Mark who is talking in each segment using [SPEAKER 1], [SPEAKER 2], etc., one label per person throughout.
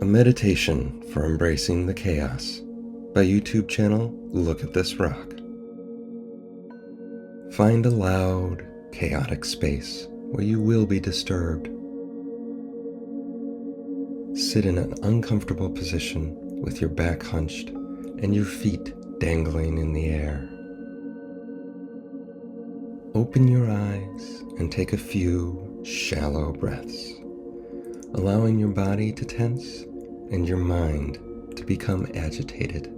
[SPEAKER 1] A Meditation for Embracing the Chaos by YouTube channel Look at This Rock. Find a loud, chaotic space where you will be disturbed. Sit in an uncomfortable position with your back hunched and your feet dangling in the air. Open your eyes and take a few shallow breaths, allowing your body to tense and your mind to become agitated.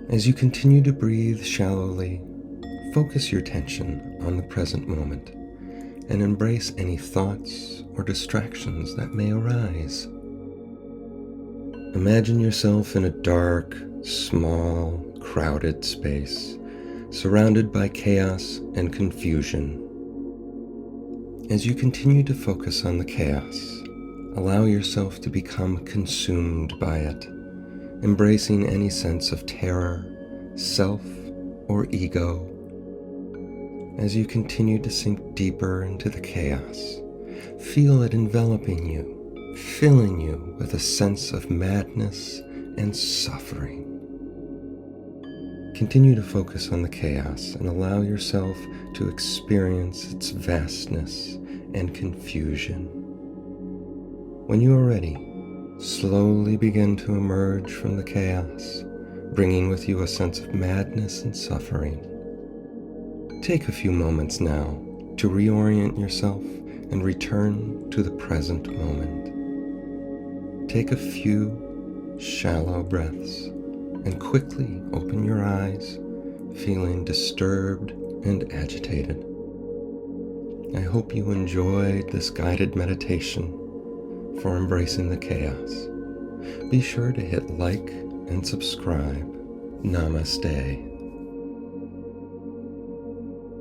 [SPEAKER 1] As you continue to breathe shallowly, focus your attention on the present moment and embrace any thoughts or distractions that may arise. Imagine yourself in a dark, small, crowded space, surrounded by chaos and confusion. As you continue to focus on the chaos, allow yourself to become consumed by it, embracing any sense of terror, self, or ego. As you continue to sink deeper into the chaos, feel it enveloping you, filling you with a sense of madness and suffering. Continue to focus on the chaos and allow yourself to experience its vastness and confusion. When you are ready, slowly begin to emerge from the chaos, bringing with you a sense of madness and suffering. Take a few moments now to reorient yourself and return to the present moment. Take a few shallow breaths and quickly open your eyes, feeling disturbed and agitated. I hope you enjoyed this guided meditation for embracing the chaos. Be sure to hit like and subscribe. Namaste.